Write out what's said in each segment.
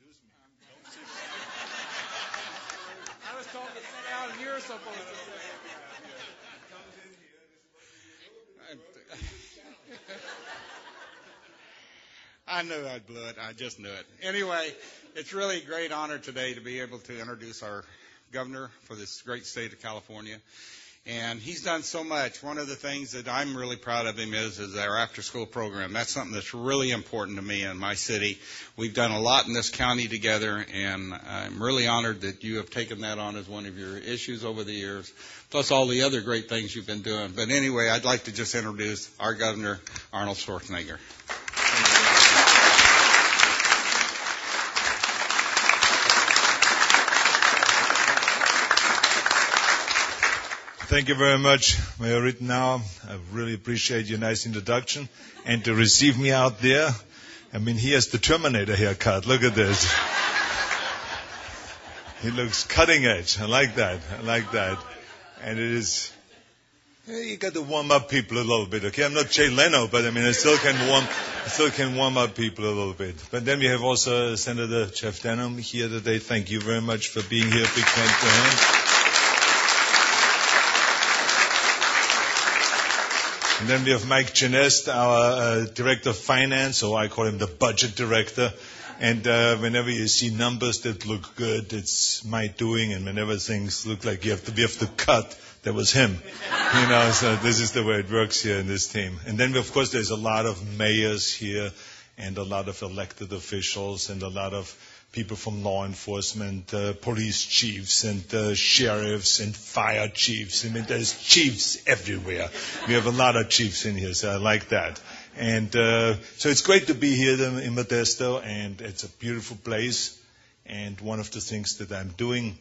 introduce me. I was told to sit down, and you're supposed to sit I knew I'd blow it. I just knew it. Anyway, it's really a great honor today to be able to introduce our governor for this great state of California. And he's done so much. One of the things that I'm really proud of him is our after-school program. That's something that's really important to me in my city. We've done a lot in this county together, and I'm really honored that you have taken that on as one of your issues over the years, plus all the other great things you've been doing. But anyway, I'd like to just introduce our governor, Arnold Schwarzenegger. Thank you very much, Mayor Rittenauer. I really appreciate your nice introduction and to receive me out there. I mean, he has the Terminator haircut. Look at this. He looks cutting edge. I like that. And it is, you got to warm up people a little bit, okay? I'm not Jay Leno, but I mean, I still can warm up people a little bit. But then we have also Senator Jeff Denham here today. Thank you very much for being here. Big thanks to him. And then we have Mike Genest, our Director of Finance, or I call him the Budget Director. And whenever you see numbers that look good, it's my doing. And whenever things look like we have to cut, that was him. So this is the way it works here in this team. And then, of course, there's a lot of mayors here and a lot of elected officials and a lot of people from law enforcement, police chiefs and sheriffs and fire chiefs. I mean, there's chiefs everywhere. We have a lot of chiefs in here, so I like that. And so it's great to be here in Modesto, and it's a beautiful place. And one of the things that I'm doing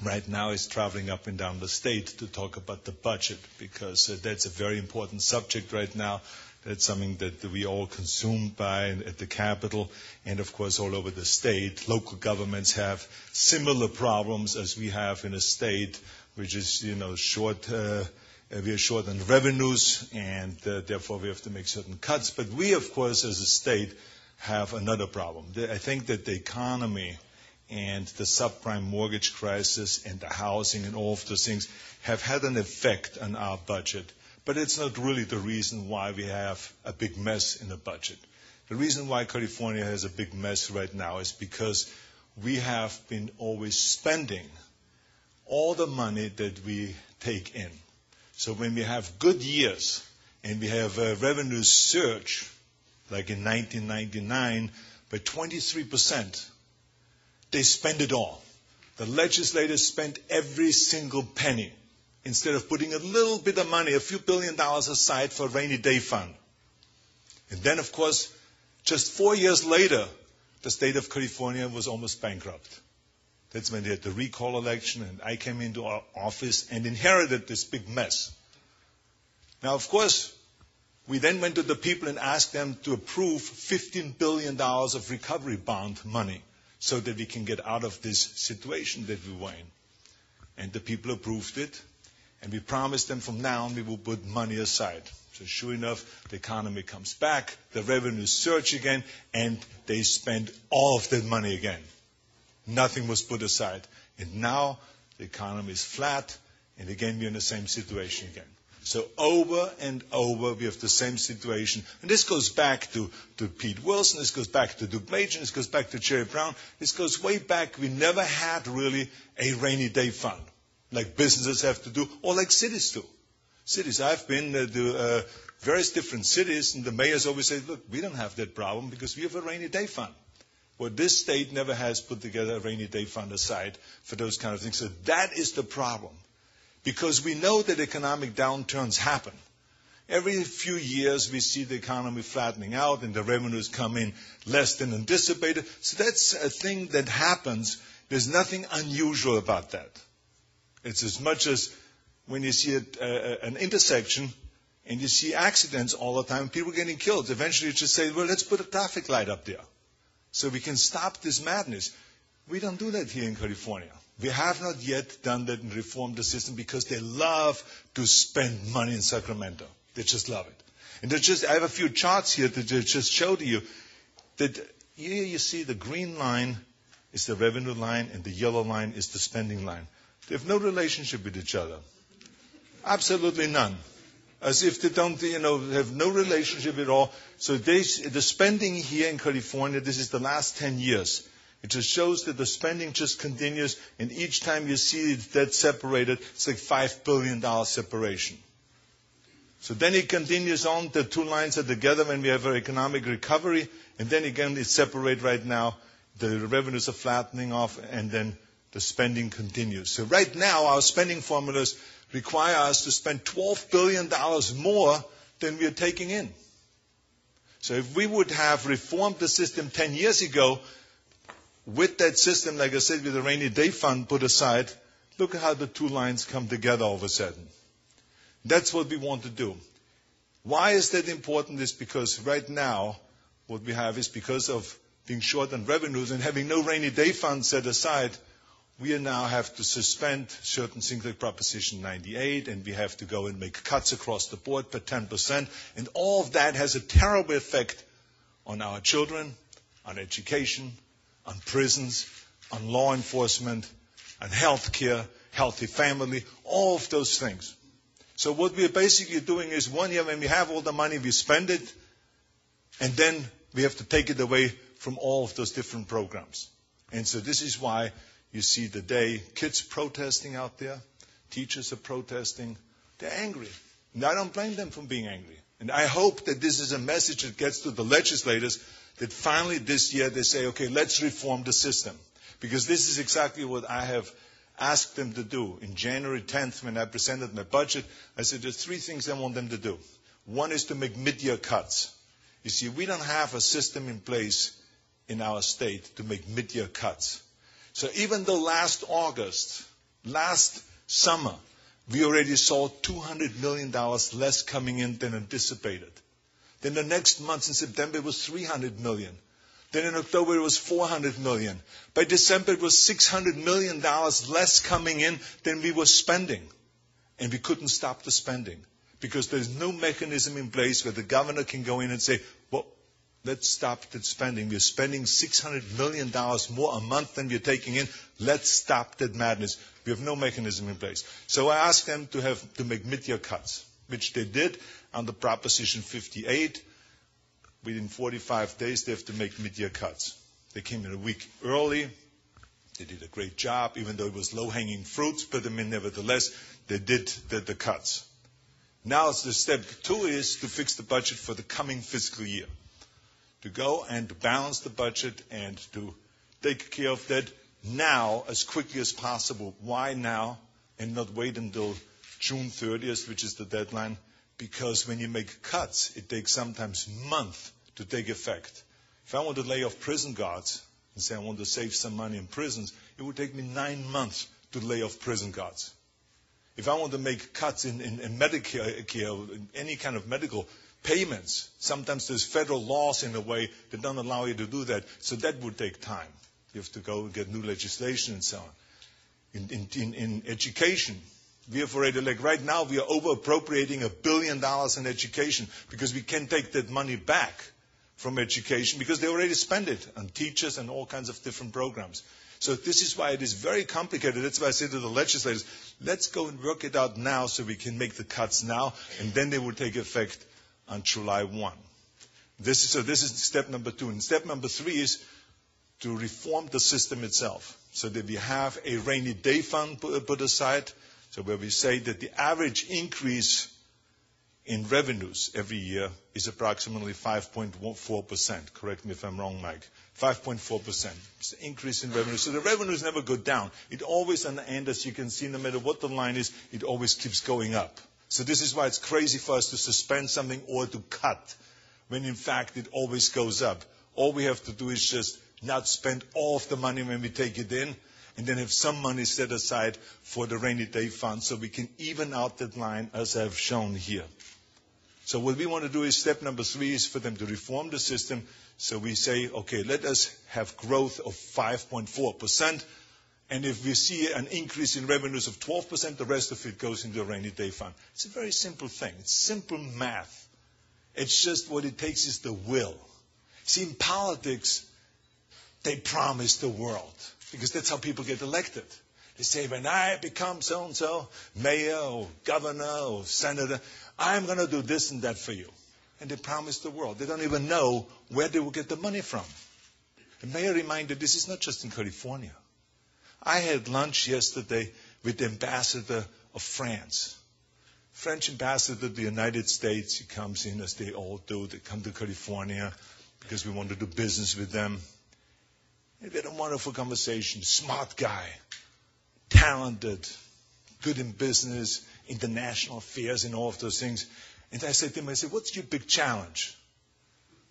right now is traveling up and down the state to talk about the budget, because that's a very important subject right now. That's something that we all consumed by at the Capitol and, of course, all over the state. Local governments have similar problems as we have in a state, which is, short. We are short on revenues, and therefore we have to make certain cuts. But we, of course, as a state, have another problem. I think that the economy and the subprime mortgage crisis and the housing and all of those things have had an effect on our budget. But it's not really the reason why we have a big mess in the budget. The reason why California has a big mess right now is because we have been always spending all the money that we take in. So when we have good years and we have a revenue surge, like in 1999, by 23%, they spend it all. The legislators spent every single penny, instead of putting a little bit of money, a few $1 billion aside for a rainy day fund. And then, of course, just 4 years later, the state of California was almost bankrupt. That's when they had the recall election, and I came into our office and inherited this big mess. Now, of course, we then went to the people and asked them to approve $15 billion of recovery bond money so that we can get out of this situation that we were in. And the people approved it. And we promised them from now on we will put money aside. So sure enough, the economy comes back, the revenues surge again, and they spend all of that money again. Nothing was put aside. And now the economy is flat, and again we're in the same situation again. So over and over we have the same situation. And this goes back to Pete Wilson, this goes back to Duke Majan, this goes back to Jerry Brown. This goes way back. We never had really a rainy day fund, like businesses have to do, or like cities do. Cities, I've been to various different cities, and the mayors always say, look, we don't have that problem because we have a rainy day fund. Well, this state never has put together a rainy day fund aside for those kind of things. So that is the problem. Because we know that economic downturns happen. Every few years we see the economy flattening out and the revenues come in less than anticipated. So that's a thing that happens. There's nothing unusual about that. It's as much as when you see an intersection and you see accidents all the time, people getting killed. Eventually you just say, well, let's put a traffic light up there so we can stop this madness. We don't do that here in California. We have not yet done that and reformed the system because they love to spend money in Sacramento. They just love it. And I have a few charts here that I just showed you that Here you see the green line is the revenue line and the yellow line is the spending line. They have no relationship with each other. Absolutely none. As if they don't, have no relationship at all. So the spending here in California, this is the last 10 years. It just shows that the spending just continues, and each time you see that separated, it's like $5 billion separation. So then it continues on, the two lines are together when we have an economic recovery, and then again it's separate right now. The revenues are flattening off, and then the spending continues. So right now, our spending formulas require us to spend $12 billion more than we are taking in. So if we would have reformed the system 10 years ago, with that system, like I said, with the rainy day fund put aside, look at how the two lines come together all of a sudden. That's what we want to do. Why is that important? Is because right now, what we have is because of being short on revenues and having no rainy day fund set aside, we now have to suspend certain things like Proposition 98, and we have to go and make cuts across the board by 10%. And all of that has a terrible effect on our children, on education, on prisons, on law enforcement, on health care, healthy family, all of those things. So what we're basically doing is 1 year when we have all the money, we spend it, and then we have to take it away from all of those different programs. And so this is why you see today kids protesting out there, teachers are protesting, they're angry. And I don't blame them for being angry. And I hope that this is a message that gets to the legislators, that finally this year they say, okay, let's reform the system. Because this is exactly what I have asked them to do. In January 10th, when I presented my budget, I said there's 3 things I want them to do. One is to make mid-year cuts. You see, we don't have a system in place in our state to make mid-year cuts. So even though last summer, we already saw $200 million less coming in than anticipated. Then the next month in September it was $300 million. Then in October it was $400 million. By December it was $600 million less coming in than we were spending. And we couldn't stop the spending because there's no mechanism in place where the governor can go in and say, well, let's stop that spending. We're spending $600 million more a month than we're taking in. Let's stop that madness. We have no mechanism in place. So I asked them to make mid-year cuts, which they did under Proposition 58. Within 45 days, they have to make mid-year cuts. They came in a week early. They did a great job, even though it was low-hanging fruits, but nevertheless, they did the cuts. Now, the step 2 is to fix the budget for the coming fiscal year. To go and to balance the budget and to take care of that now as quickly as possible. Why now and not wait until June 30th, which is the deadline? Because when you make cuts, it takes sometimes months to take effect. If I want to lay off prison guards and say I want to save some money in prisons, it would take me 9 months to lay off prison guards. If I want to make cuts in Medicare care, in any kind of medical payments, sometimes there's federal laws in a way that don't allow you to do that, so that would take time. You have to go and get new legislation and so on. In education, we have already, like right now, we are over-appropriating $1 billion in education because we can't take that money back from education because they already spent it on teachers and all kinds of different programs. So this is why it is very complicated. That's why I say to the legislators, let's go and work it out now so we can make the cuts now, and then they will take effect on July 1. This is step number 2. And step number 3 is to reform the system itself so that we have a rainy day fund put aside, so where we say that the average increase in revenues every year is approximately 5.4%. Correct me if I'm wrong, Mike. 5.4%. It's an increase in revenue. So the revenues never go down. It always, on the end, as you can see, no matter what the line is, it always keeps going up. So this is why it's crazy for us to suspend something or to cut, when in fact it always goes up. All we have to do is just not spend all of the money when we take it in, and then have some money set aside for the rainy day fund so we can even out that line as I've shown here. So what we want to do is step number 3 is for them to reform the system. So we say, okay, let us have growth of 5.4%. And if we see an increase in revenues of 12%, the rest of it goes into the rainy day fund. It's a very simple thing. It's simple math. It's just what it takes is the will. See, in politics, they promise the world. Because that's how people get elected. They say, when I become so-and-so, mayor or governor or senator, I'm going to do this and that for you. And they promise the world. They don't even know where they will get the money from. And may I remind you, this is not just in California. I had lunch yesterday with the ambassador of France. French ambassador to the United States. He comes in, as they all do. They come to California because we want to do business with them. And we had a wonderful conversation. Smart guy, talented, good in business, international affairs and all of those things. And I said to him, what's your big challenge?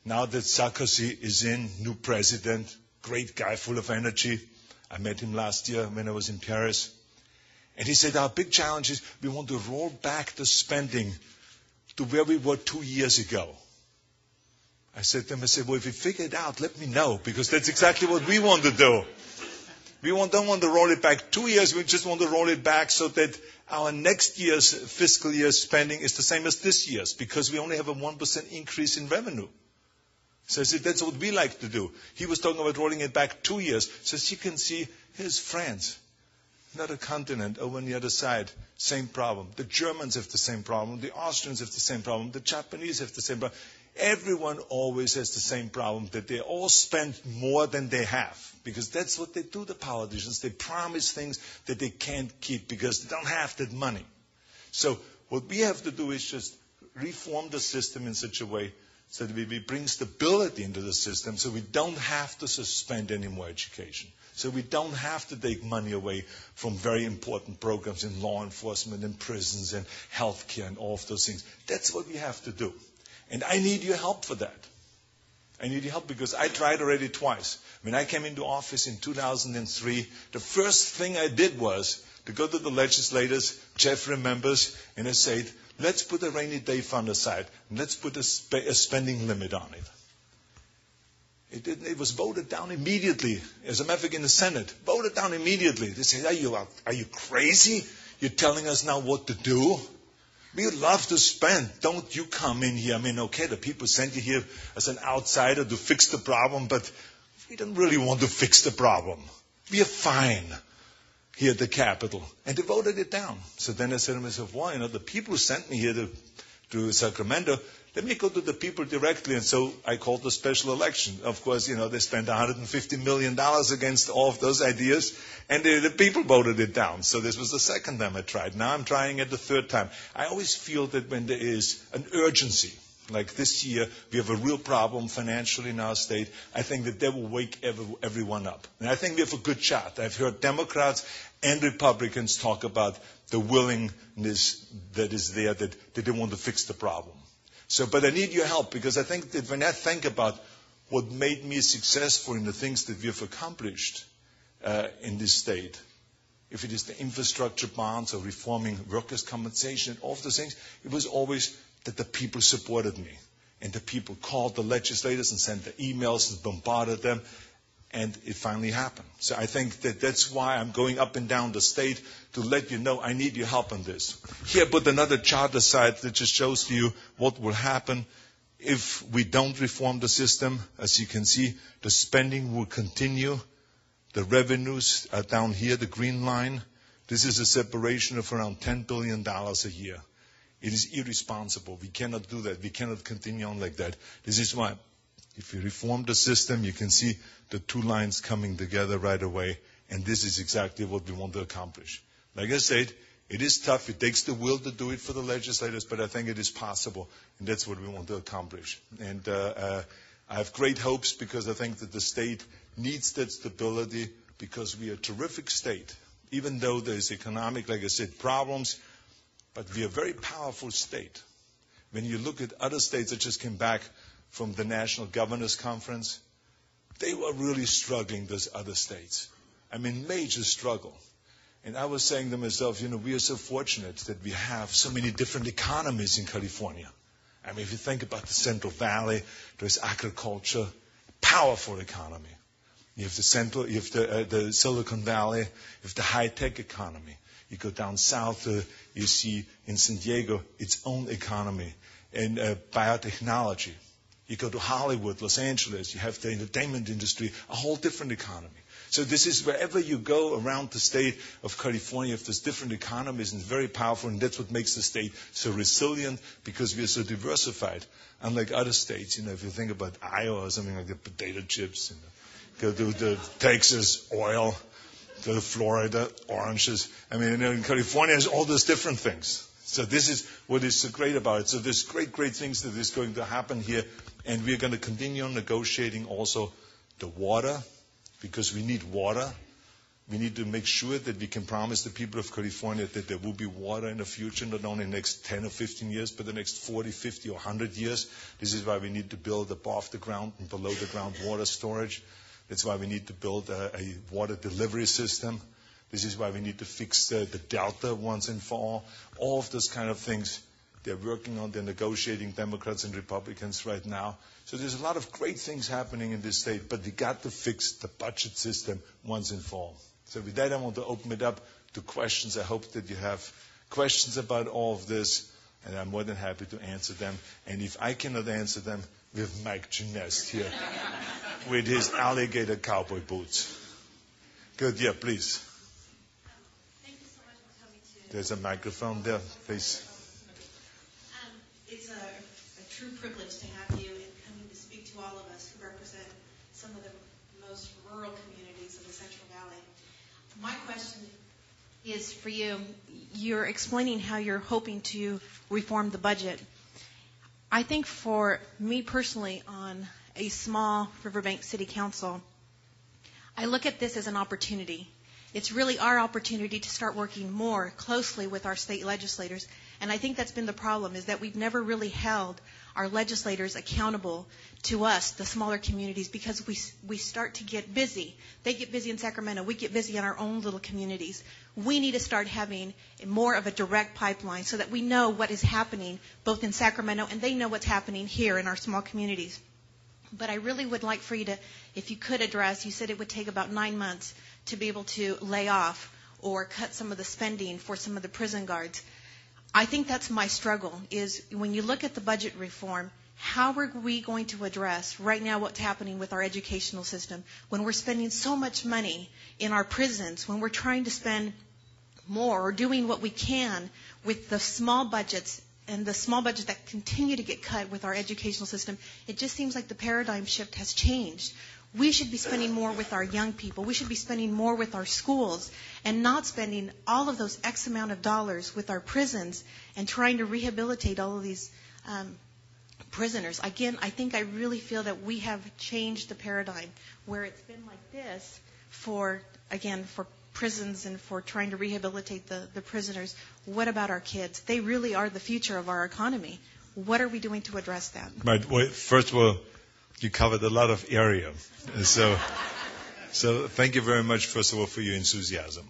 Now that Sarkozy is in, new president, great guy, full of energy. I met him last year when I was in Paris. And he said, our big challenge is we want to roll back the spending to where we were 2 years ago. I said to him, well, if you figure it out, let me know, because that's exactly what we want to do. We don't want to roll it back 2 years, we just want to roll it back so that our next year's fiscal year spending is the same as this year's, because we only have a 1% increase in revenue. So I said, that's what we like to do. He was talking about rolling it back 2 years. So as you can see, here's France. Another continent over on the other side, same problem. The Germans have the same problem. The Austrians have the same problem. The Japanese have the same problem. Everyone always has the same problem, that they all spend more than they have. Because that's what they do, the politicians. They promise things that they can't keep because they don't have that money. So what we have to do is just reform the system in such a way so that we bring stability into the system, so we don't have to suspend any more education. So we don't have to take money away from very important programs in law enforcement and prisons and healthcare and all of those things. That's what we have to do. And I need your help for that. I need your help because I tried already twice. When I came into office in 2003, the first thing I did was to go to the legislators, Jeff remembers, and I said, let's put a rainy day fund aside, and let's put a spending limit on it. It was voted down immediately. As a matter of fact, in the Senate, voted down immediately. They said, are you crazy? You're telling us now what to do? We would love to spend. Don't you come in here. I mean, okay, the people sent you here as an outsider to fix the problem, but we don't really want to fix the problem. We are fine here at the Capitol. And they voted it down. So then I said to myself, well, the people who sent me here to Sacramento, let me go to the people directly. And so I called a special election. Of course, they spent $150 million against all of those ideas. And the people voted it down. So this was the second time I tried. Now I'm trying it the third time. I always feel that when there is an urgency, like this year, we have a real problem financially in our state, I think that will wake everyone up. And I think we have a good shot. I've heard Democrats and Republicans talk about the willingness that is there, that they want to fix the problem. But I need your help, because I think that when I think about what made me successful in the things that we have accomplished in this state, if it is the infrastructure bonds or reforming workers' compensation, all of those things, it was always that the people supported me. And the people called the legislators and sent the emails and bombarded them. And it finally happened. So I think that that's why I'm going up and down the state to let you know I need your help on this. Here I put another chart aside that just shows to you what will happen if we don't reform the system. As you can see, the spending will continue. The revenues are down here, the green line. This is a separation of around $10 billion a year. It is irresponsible. We cannot do that. We cannot continue on like that. This is why, if you reform the system, you can see the two lines coming together right away. And this is exactly what we want to accomplish. Like I said, it is tough. It takes the will to do it for the legislators, but I think it is possible. And that's what we want to accomplish. And I have great hopes, because I think that the state needs that stability, because we are a terrific state. Even though there's economic, like I said, problems, but we are a very powerful state. When you look at other states that just came back from the National Governors Conference, they were really struggling, those other states. I mean, major struggle. And I was saying to myself, we are so fortunate that we have so many different economies in California. I mean, if you think about the Central Valley, there's agriculture, powerful economy. You have the Silicon Valley, you have the high-tech economy. You go down south, you see in San Diego its own economy, and biotechnology. You go to Hollywood, Los Angeles, you have the entertainment industry, a whole different economy. So this is wherever you go around the state of California, you have these different economies, and it's very powerful, and that's what makes the state so resilient, because we are so diversified. Unlike other states, if you think about Iowa or something like the potato chips, go to the Texas, oil, go to Florida, oranges. In California, there's all those different things. So this is what is so great about it. So there's great things that is going to happen here, and we're going to continue on negotiating also the water, because we need water. We need to make sure that we can promise the people of California that there will be water in the future, not only in the next 10 or 15 years, but the next 40, 50, or 100 years. This is why we need to build above the ground and below the ground water storage. That's why we need to build a water delivery system. This is why we need to fix the delta once and for all. All of those kind of things they're working on. They're negotiating, Democrats and Republicans right now. So there's a lot of great things happening in this state, but we got to fix the budget system once and for all. So with that, I want to open it up to questions. I hope that you have questions about all of this, and I'm more than happy to answer them. And if I cannot answer them, we have Mike Genest here with his alligator cowboy boots. Good, yeah, please. Thank you so much for coming to. There's a microphone there, please. It's a true privilege to have you and coming to speak to all of us who represent some of the most rural communities of the Central Valley. My question is for you. You're explaining how you're hoping to reform the budget. I think for me personally, on a small Riverbank City Council, I look at this as an opportunity. It's really our opportunity to start working more closely with our state legislators. And I think that's been the problem, is that we've never really held our legislators accountable to us, the smaller communities, because we start to get busy. They get busy in Sacramento. We get busy in our own little communities. We need to start having more of a direct pipeline so that we know what is happening both in Sacramento and they know what's happening here in our small communities. But I really would like for you to, if you could address, you said it would take about 9 months to be able to lay off or cut some of the spending for some of the prison guards. I think that's my struggle, is when you look at the budget reform, how are we going to address right now what's happening with our educational system when we're spending so much money in our prisons, when we're trying to spend more or doing what we can with the small budgets and the small budgets that continue to get cut with our educational system. It just seems like the paradigm shift has changed. We should be spending more with our young people. We should be spending more with our schools and not spending all of those X amount of dollars with our prisons and trying to rehabilitate all of these prisoners. Again, I think I really feel that we have changed the paradigm where it's been like this for prisons and for trying to rehabilitate the prisoners. What about our kids? They really are the future of our economy. What are we doing to address that? Right. Well, first of all, you covered a lot of area. So thank you very much, first of all, for your enthusiasm.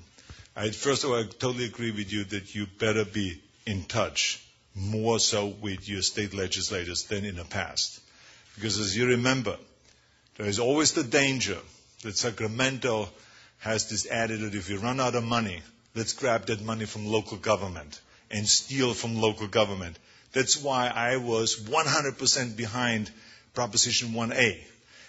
First of all, I totally agree with you that you better be in touch more so with your state legislators than in the past. Because as you remember, there is always the danger that Sacramento has this attitude, if you run out of money, let's grab that money from local government and steal from local government. That's why I was 100% behind Proposition 1A.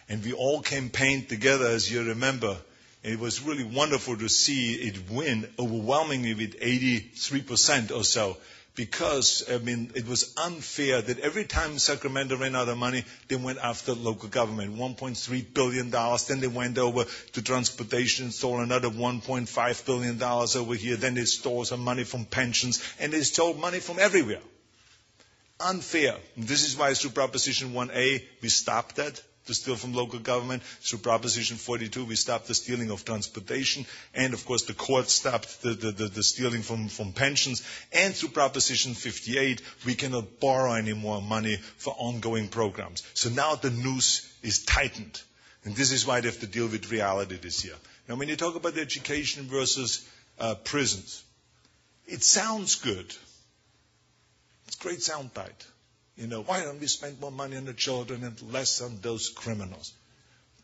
And we all campaigned together, as you remember. And it was really wonderful to see it win overwhelmingly with 83% or so. Because, it was unfair that every time Sacramento ran out of money, they went after local government. $1.3 billion. Then they went over to transportation and stole another $1.5 billion over here. Then they stole some money from pensions. And they stole money from everywhere. Unfair. And this is why through Proposition 1A, we stopped that, to steal from local government. Through Proposition 42, we stopped the stealing of transportation. And, of course, the court stopped the stealing from pensions. And through Proposition 58, we cannot borrow any more money for ongoing programs. So now the noose is tightened. And this is why they have to deal with reality this year. Now, when you talk about education versus prisons, it sounds good. It's a great soundbite. Why don't we spend more money on the children and less on those criminals?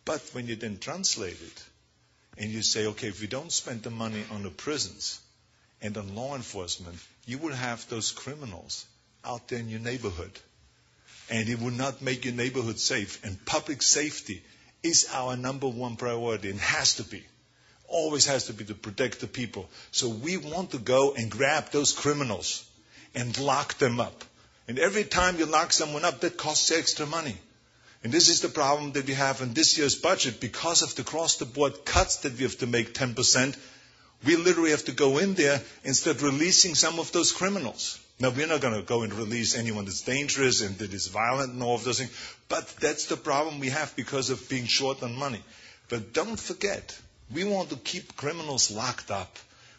But when you then translate it and you say, okay, if we don't spend the money on the prisons and on law enforcement, you will have those criminals out there in your neighborhood. and it will not make your neighborhood safe. And public safety is our number one priority, and has to be. Always has to be, to protect the people. So we want to go and grab those criminals and lock them up. And every time you lock someone up, that costs extra money. And this is the problem that we have in this year's budget. Because of the cross-the-board cuts that we have to make 10%, we literally have to go in there and start releasing some of those criminals. Now, we're not going to go and release anyone that's dangerous and that is violent and all of those things. But that's the problem we have because of being short on money. But don't forget, we want to keep criminals locked up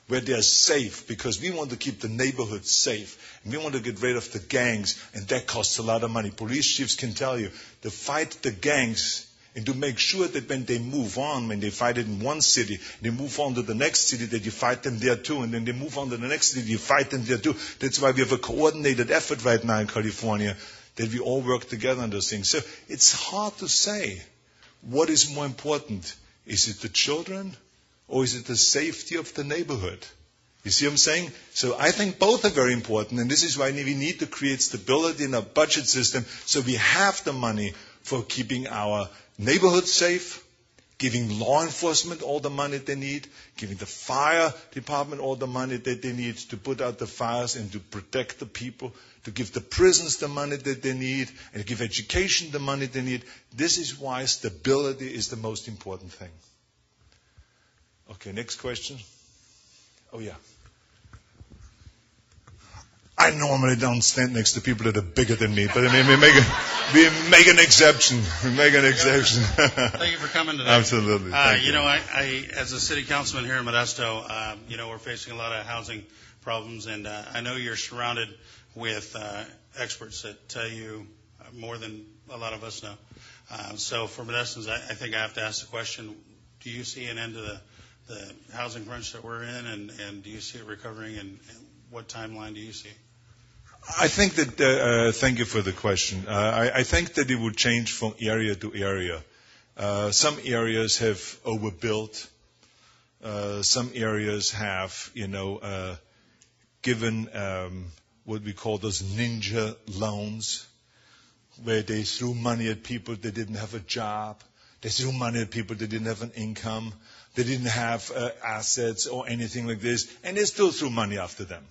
where they're safe, because we want to keep the neighborhood safe. And we want to get rid of the gangs, and that costs a lot of money. Police chiefs can tell you, to fight the gangs and to make sure that when they move on, when they fight it in one city, they move on to the next city, that you fight them there too, and then they move on to the next city, you fight them there too. That's why we have a coordinated effort right now in California, that we all work together on those things. So it's hard to say what is more important. Is it the children, or is it the safety of the neighborhood? You see what I'm saying? So I think both are very important, and this is why we need to create stability in our budget system, so we have the money for keeping our neighborhood safe, giving law enforcement all the money they need, giving the fire department all the money that they need to put out the fires and to protect the people, to give the prisons the money that they need, and to give education the money they need. This is why stability is the most important thing. Okay, next question. Oh, yeah. I normally don't stand next to people that are bigger than me, but I mean, we make an exception. We make an exception. Thank you for coming today. Absolutely. I as a city councilman here in Modesto, we're facing a lot of housing problems, and I know you're surrounded with experts that tell you more than a lot of us know. So for Modestans, I think I have to ask the question, do you see an end to the housing crunch that we're in, and do you see it recovering, and what timeline do you see? I think that, thank you for the question. I think that it will change from area to area. Some areas have overbuilt. Some areas have, given what we call those ninja loans, where they threw money at people that didn't have a job. They threw money at people that didn't have an income. They didn't have assets or anything like this, and they still threw money after them.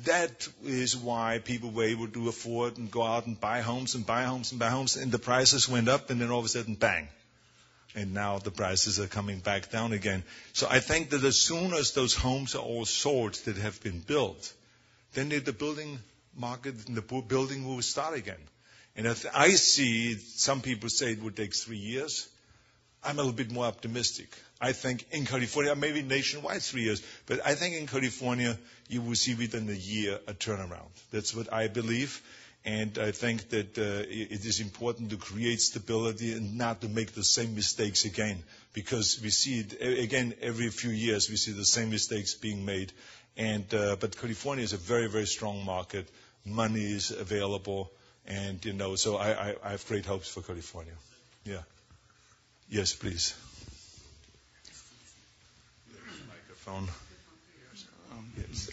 That is why people were able to afford and go out and buy homes and buy homes and buy homes, and the prices went up, and then all of a sudden, bang. And now the prices are coming back down again. So I think that as soon as those homes are all sold that have been built, then the building market and the building will start again. And I see some people say it would take 3 years. I'm a little bit more optimistic. I think in California, maybe nationwide 3 years, but I think in California you will see within a year a turnaround. That's what I believe. And I think that it is important to create stability and not to make the same mistakes again, because we see it again every few years. We see the same mistakes being made. And but California is a very, very strong market. Money is available, and so I have great hopes for California. Yeah. Yes, please. Microphone. Yes.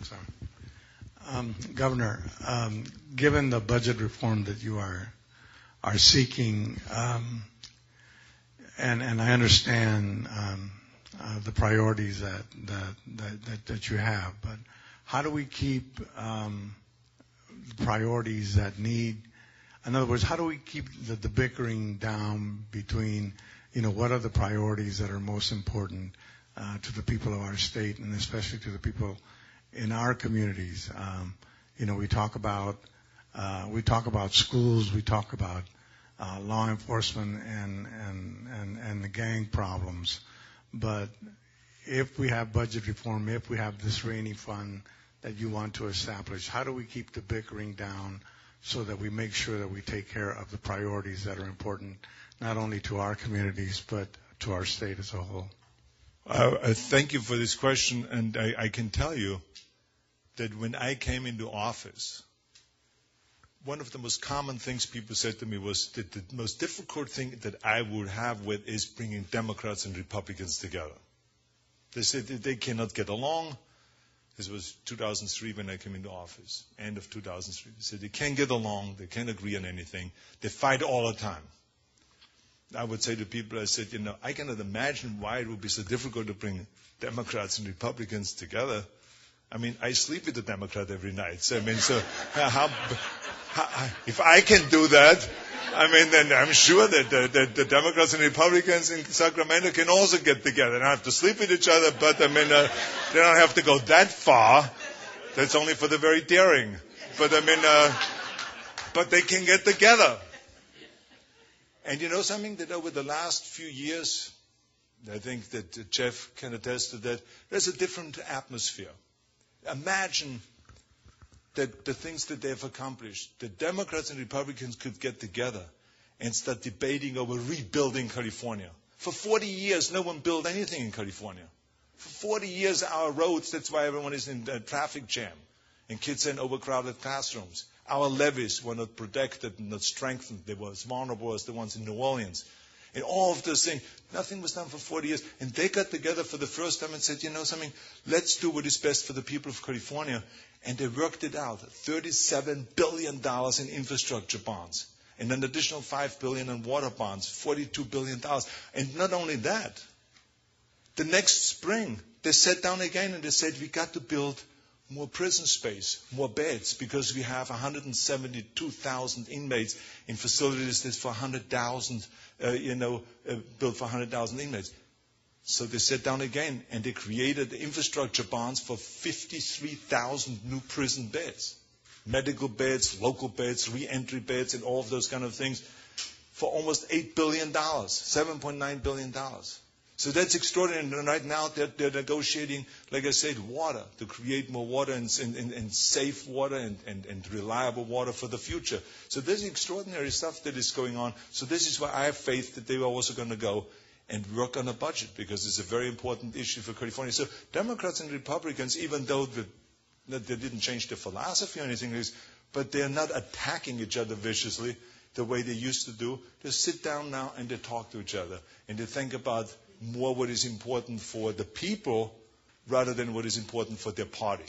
Sorry. Governor, given the budget reform that you are seeking, and I understand the priorities that you have, but how do we keep the priorities that need? In other words, how do we keep the bickering down between, what are the priorities that are most important to the people of our state, and especially to the people in our communities? We talk about schools, we talk about law enforcement and the gang problems. But if we have budget reform, if we have this rainy fund that you want to establish, how do we keep the bickering down so that we make sure that we take care of the priorities that are important, not only to our communities, but to our state as a whole? Thank you for this question, and I can tell you that when I came into office, one of the most common things people said to me was that the most difficult thing that I would have with is bringing Democrats and Republicans together. They said that they cannot get along. This was 2003 when I came into office, end of 2003. They said they can't get along, they can't agree on anything, they fight all the time. I would say to people, I said, I cannot imagine why it would be so difficult to bring Democrats and Republicans together. I mean, I sleep with a Democrat every night. So, if I can do that, then I'm sure that the Democrats and Republicans in Sacramento can also get together. They don't have to sleep with each other, but they don't have to go that far. That's only for the very daring. But but they can get together. And you know something, that over the last few years, I think that Jeff can attest to that, there's a different atmosphere. Imagine that the things that they've accomplished, the Democrats and Republicans could get together and start debating over rebuilding California. For 40 years, no one built anything in California. For 40 years, our roads, that's why everyone is in a traffic jam, and kids are in overcrowded classrooms. Our levees were not protected and not strengthened. They were as vulnerable as the ones in New Orleans. And all of those things, nothing was done for 40 years. And they got together for the first time and said, let's do what is best for the people of California. And they worked it out. $37 billion in infrastructure bonds. And an additional $5 billion in water bonds. $42 billion. And not only that, the next spring, they sat down again and they said, we got to build more prison space, more beds, because we have 172,000 inmates in facilities that's for 100,000, built for 100,000 inmates. So they sat down again and they created infrastructure bonds for 53,000 new prison beds, medical beds, local beds, re-entry beds, and all of those kind of things for almost $8 billion, $7.9 billion. So that's extraordinary. And right now they're negotiating, like I said, water, to create more water and safe water and reliable water for the future. So there's extraordinary stuff that is going on. So this is why I have faith that they are also going to go and work on a budget, because it's a very important issue for California. So Democrats and Republicans, even though they didn't change their philosophy or anything like this, but they're not attacking each other viciously the way they used to do. They sit down now and they talk to each other and they think about more what is important for the people rather than what is important for their party.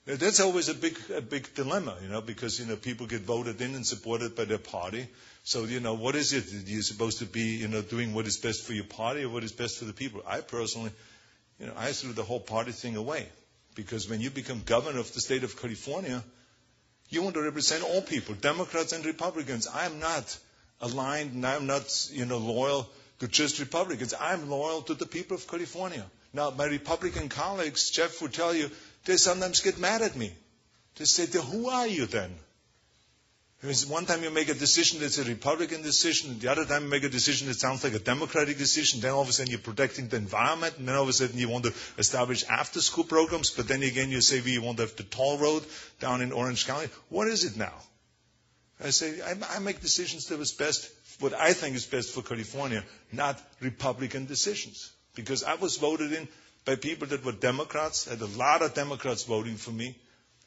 Now, that's always a big dilemma, because, people get voted in and supported by their party. So, what is it? You're supposed to be, doing what is best for your party or what is best for the people? I personally, I threw the whole party thing away, because when you become governor of the state of California, you want to represent all people, Democrats and Republicans. I'm not aligned and I'm not, loyal to just Republicans. I'm loyal to the people of California. Now, my Republican colleagues, Jeff would tell you, they sometimes get mad at me. They say, who are you then? Because one time you make a decision that's a Republican decision, and the other time you make a decision that sounds like a Democratic decision, then all of a sudden you're protecting the environment, and then all of a sudden you want to establish after-school programs, but then again you say we want to have the toll road down in Orange County. What is it now? I say, I make decisions that was best, what I think is best for California, not Republican decisions. Because I was voted in by people that were Democrats. I had a lot of Democrats voting for me.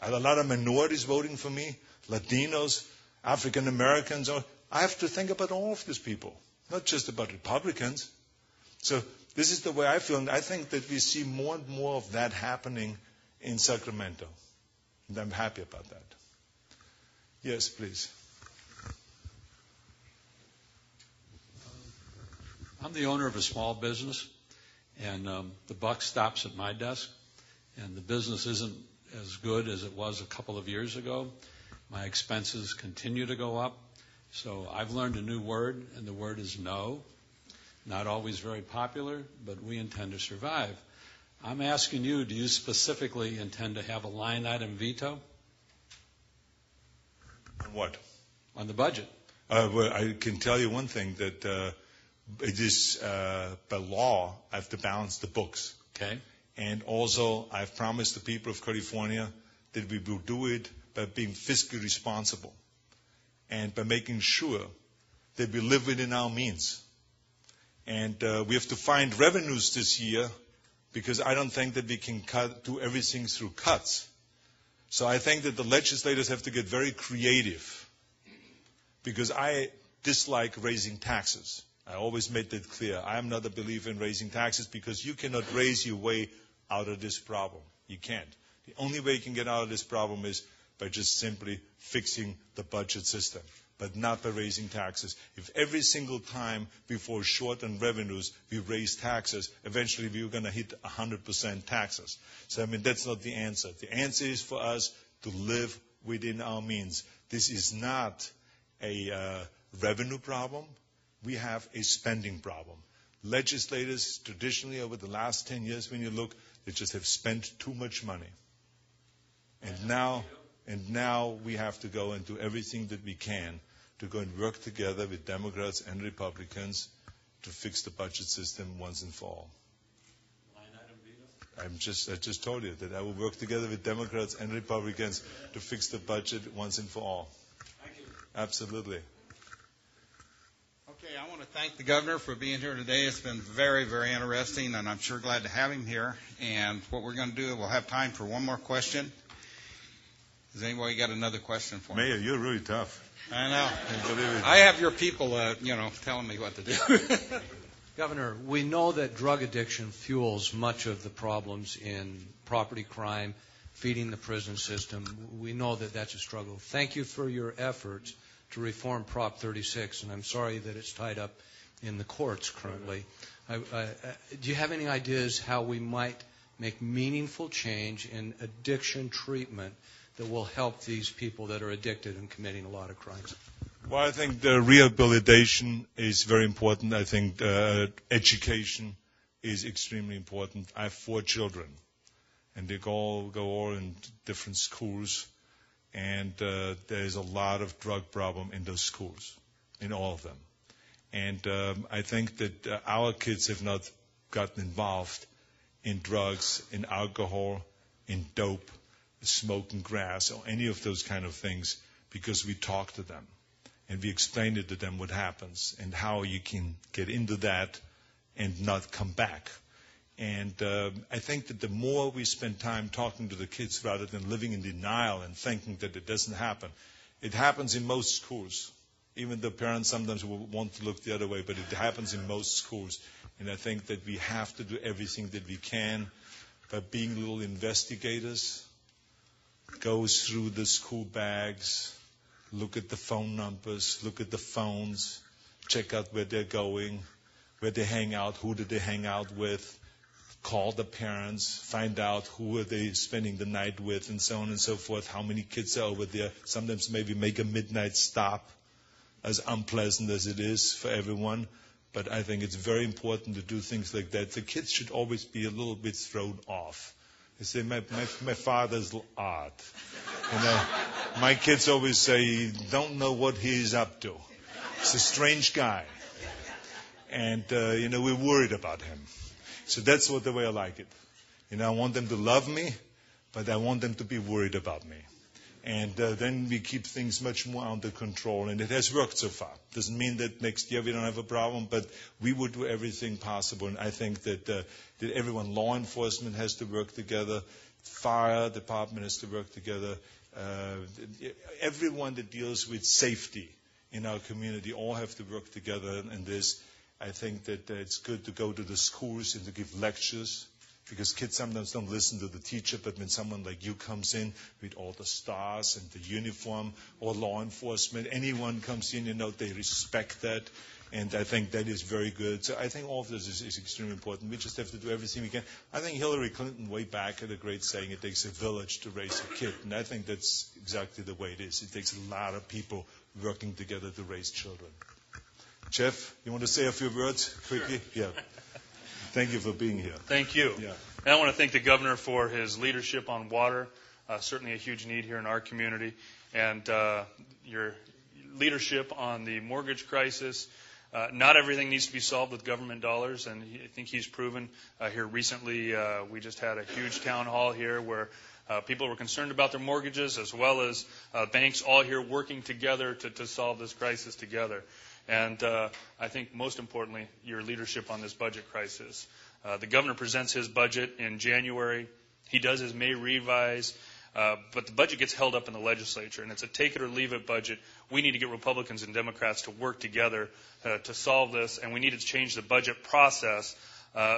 I had a lot of minorities voting for me, Latinos, African Americans. I have to think about all of these people, not just about Republicans. So this is the way I feel, and I think that we see more and more of that happening in Sacramento. And I'm happy about that. Yes, please. I'm the owner of a small business, and the buck stops at my desk, and the business isn't as good as it was a couple of years ago. My expenses continue to go up, so I've learned a new word, and the word is no. Not always very popular, but we intend to survive. I'm asking you, do you specifically intend to have a line item veto? On what? On the budget. Well, I can tell you one thing, that it is by law I have to balance the books. Okay. And also I've promised the people of California that we will do it by being fiscally responsible and by making sure that we live within our means. And we have to find revenues this year, because I don't think that we can do everything through cuts. So I think that the legislators have to get very creative, because I dislike raising taxes. I always made that clear. I am not a believer in raising taxes, because you cannot raise your way out of this problem. You can't. The only way you can get out of this problem is by just simply fixing the budget system, but not by raising taxes. If every single time we fall short on revenues, we raise taxes, eventually we're going to hit 100% taxes. So, that's not the answer. The answer is for us to live within our means. This is not a revenue problem. We have a spending problem. Legislators, traditionally over the last 10 years, when you look, they just have spent too much money. And now we have to go and do everything that we can to go and work together with Democrats and Republicans to fix the budget system once and for all. Line item veto? I just told you that I will work together with Democrats and Republicans to fix the budget once and for all. Thank you. Absolutely. Okay, I want to thank the governor for being here today. It's been very, very interesting, and I'm sure glad to have him here. And what we're going to do, we'll have time for one more question. Has anybody got another question for me? Mayor, you're really tough. I know. I have your people, telling me what to do. Governor, we know that drug addiction fuels much of the problems in property crime, feeding the prison system. We know that that's a struggle. Thank you for your efforts to reform Prop 36, and I'm sorry that it's tied up in the courts currently. Do you have any ideas how we might make meaningful change in addiction treatment that will help these people that are addicted and committing a lot of crimes? Well, I think the rehabilitation is very important. I think education is extremely important. I have 4 children, and they go all in different schools, and there is a lot of drug problem in those schools, in all of them. And I think that our kids have not gotten involved in drugs, in alcohol, in dope, smoking grass, or any of those kind of things, because we talk to them and we explain it to them what happens and how you can get into that and not come back. And I think that the more we spend time talking to the kids rather than living in denial and thinking that it doesn't happen, it happens in most schools. Even the parents sometimes will want to look the other way, but it happens in most schools. And I think that we have to do everything that we can by being little investigators, go through the school bags, look at the phone numbers, look at the phones, check out where they're going, where they hang out, who did they hang out with, call the parents, find out who are they spending the night with, and so on and so forth, how many kids are over there. Sometimes maybe make a midnight stop, as unpleasant as it is for everyone. But I think it's very important to do things like that. The kids should always be a little bit thrown off. They say, my father's odd. My kids always say, don't know what he's up to. He's a strange guy. And, we're worried about him. So that's the way I like it. I want them to love me, but I want them to be worried about me. And then we keep things much more under control. And it has worked so far. Doesn't mean that next year we don't have a problem, but we would do everything possible. And I think that everyone, law enforcement has to work together, fire department has to work together, everyone that deals with safety in our community all have to work together in this. I think that it's good to go to the schools and to give lectures, because kids sometimes don't listen to the teacher, but when someone like you comes in with all the stars and the uniform, or law enforcement, anyone comes in, they respect that, and I think that is very good. So I think all of this is extremely important. We just have to do everything we can. I think Hillary Clinton way back had a great saying, it takes a village to raise a kid, and I think that's exactly the way it is. It takes a lot of people working together to raise children. Jeff, you want to say a few words quickly? Sure. Yeah. Thank you for being here. Thank you. Yeah. And I want to thank the governor for his leadership on water, certainly a huge need here in our community, and your leadership on the mortgage crisis. Not everything needs to be solved with government dollars, and I think he's proven here recently. We just had a huge town hall here where people were concerned about their mortgages, as well as banks all here working together to solve this crisis together. And I think most importantly, your leadership on this budget crisis. The governor presents his budget in January. He does his May revise, but the budget gets held up in the legislature, and it's a take it or leave it budget. We need to get Republicans and Democrats to work together to solve this, and we need to change the budget process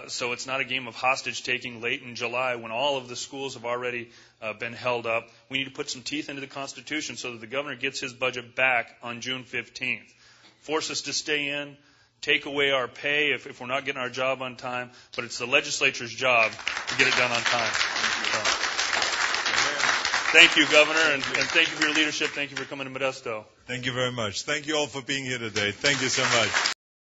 So it's not a game of hostage taking late in July when all of the schools have already been held up. We need to put some teeth into the Constitution so that the governor gets his budget back on June 15th. Force us to stay in, take away our pay if we're not getting our job on time, but it's the legislature's job to get it done on time. Thank you, Governor, and thank you for your leadership. Thank you for coming to Modesto. Thank you very much. Thank you all for being here today. Thank you so much.